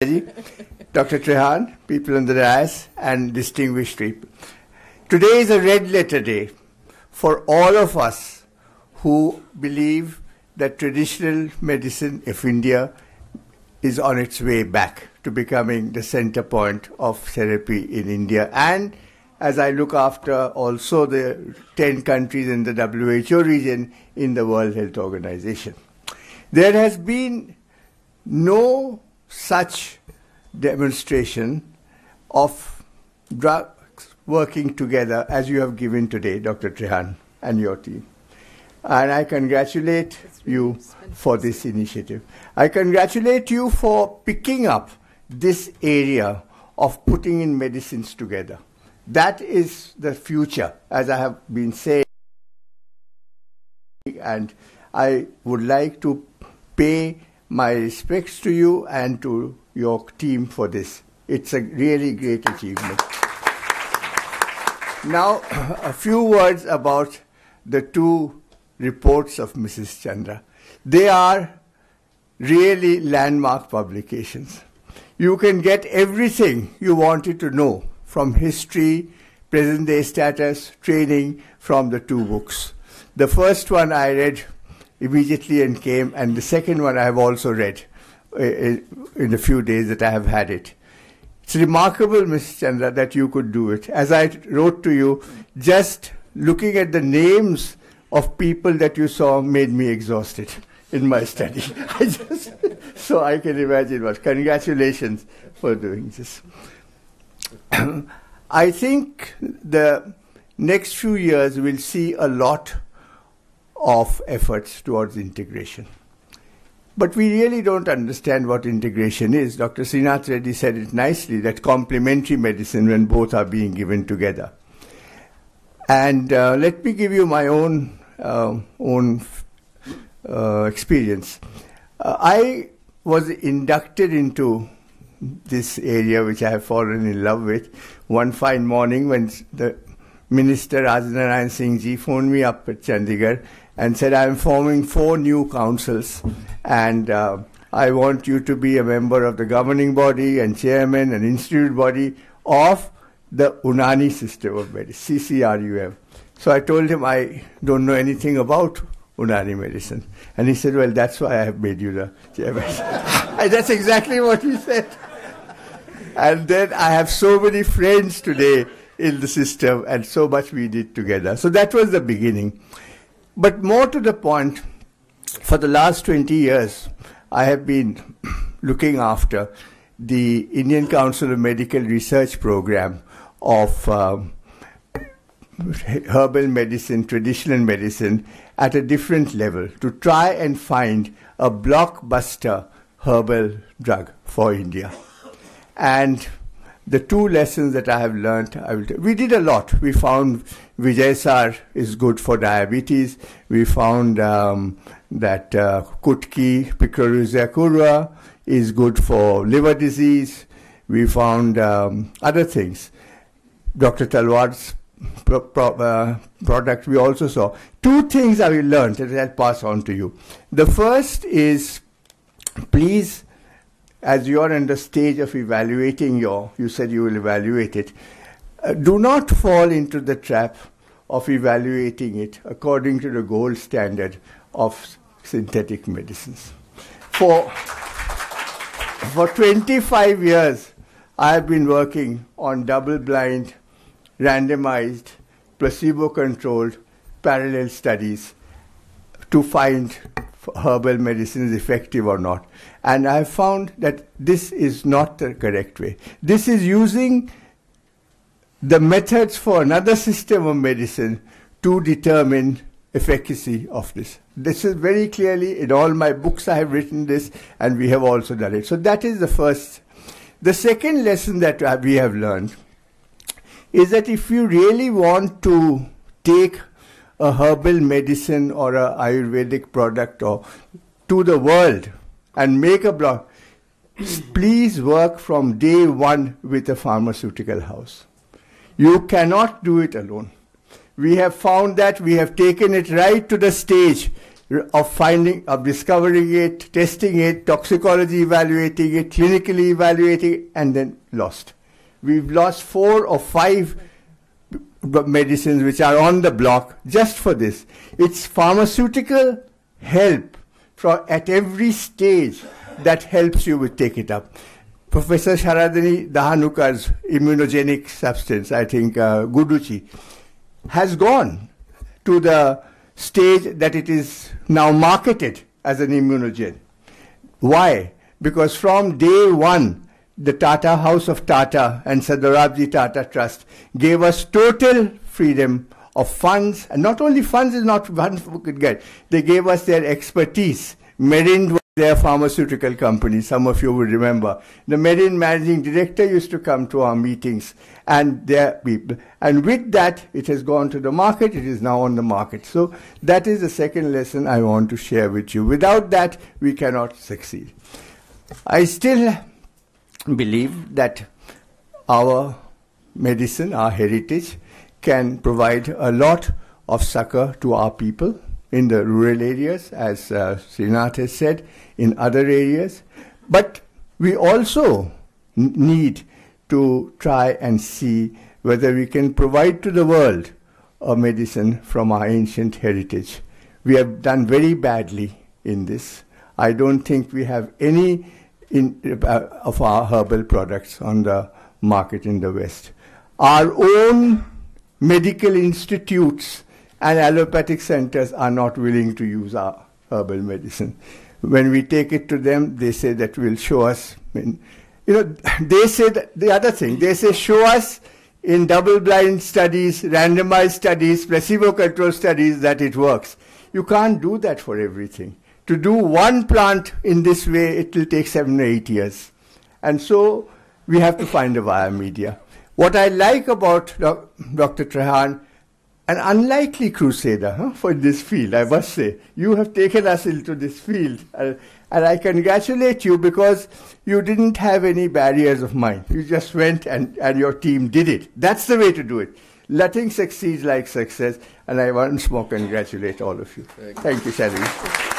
Dr. Trehan, people on the dais, and distinguished people. Today is a red letter day for all of us who believe that traditional medicine of India is on its way back to becoming the center point of therapy in India. And as I look after also the 10 countries in the WHO region in the World Health Organization. There has been no such demonstration of drugs working together as you have given today, Dr. Trehan and your team. And I congratulate you for this initiative. I congratulate you for picking up this area of putting in medicines together. That is the future, as I have been saying. And I would like to pay my respects to you and to your team for this. It's a really great achievement. Now, a few words about the two reports of Mrs. Chandra. They are really landmark publications. You can get everything you wanted to know from history, present-day status, training from the two books. The first one I read immediately and came, and the second one I have also read in the few days that I have had it. It's remarkable, Ms. Chandra, that you could do it. As I wrote to you, just looking at the names of people that you saw made me exhausted in my study. So I can imagine what. Congratulations for doing this. I think the next few years will see a lot of efforts towards integration. But we really don't understand what integration is. Dr. Srinath Reddy said it nicely, that complementary medicine when both are being given together. And let me give you my own experience. I was inducted into this area which I have fallen in love with one fine morning when the Minister Rajanarayan Singh ji phoned me up at Chandigarh and said, I am forming 4 new councils and I want you to be a member of the governing body and chairman and institute body of the Unani system of medicine, CCRUM. So I told him I don't know anything about Unani medicine. And he said, well, that's why I have made you the chairman. And that's exactly what he said. And then I have so many friends today in the system and so much we did together. So that was the beginning. But more to the point, for the last 20 years, I have been looking after the Indian Council of Medical Research program of herbal medicine, traditional medicine, at a different level to try and find a blockbuster herbal drug for India. And the 2 lessons that I have learned, we did a lot. We found Vijay is good for diabetes. We found that Kutki, Picorrhizia curva, is good for liver disease. We found other things. Dr. Talwar's product we also saw. 2 things I learned that I'll pass on to you. The first is, please, as you are in the stage of evaluating you said you will evaluate it, do not fall into the trap of evaluating it according to the gold standard of synthetic medicines. For 25 years, I have been working on double-blind, randomized, placebo-controlled, parallel studies to find herbal medicine is effective or not. And I have found that this is not the correct way. This is using the methods for another system of medicine to determine efficacy of this. This is very clearly in all my books I have written this, and we have also done it. So that is the first. The second lesson that we have learned is that if you really want to take a herbal medicine or a Ayurvedic product or to the world and make a block, please work from day one with a pharmaceutical house. You cannot do it alone. We have found that, we have taken it right to the stage of discovering it, testing it, toxicology evaluating it, clinically evaluating it, and then lost. We've lost 4 or 5 medicines which are on the block just for this. It's pharmaceutical help at every stage that helps you with take it up. Professor Sharadani Dahanukar's immunogenic substance, I think Guduchi, has gone to the stage that it is now marketed as an immunogen. Why? Because from day one, the Tata House of Tata and Sadorabji Tata Trust gave us total freedom of funds, and not only funds is not funds we could get, they gave us their expertise. Merind was their pharmaceutical company, some of you will remember. The Merind managing director used to come to our meetings and their people. And with that, it has gone to the market, it is now on the market. So that is the second lesson I want to share with you. Without that, we cannot succeed. I still believe that our medicine, our heritage, can provide a lot of succor to our people in the rural areas, as Srinath has said, in other areas. But we also need to try and see whether we can provide to the world a medicine from our ancient heritage. We have done very badly in this. I don't think we have any of our herbal products on the market in the West. Our own medical institutes and allopathic centers are not willing to use our herbal medicine. When we take it to them, they say that will show us. They say that the other thing. They say show us in double-blind studies, randomized studies, placebo-controlled studies that it works. You can't do that for everything. To do one plant in this way, it will take 7 or 8 years. And so we have to find a via media. What I like about Dr. Trehan, an unlikely crusader for this field, I must say. You have taken us into this field. And I congratulate you because you didn't have any barriers of mind. You just went and your team did it. That's the way to do it. Nothing succeeds like success. And I once more congratulate all of you. Thank you, Shailaja.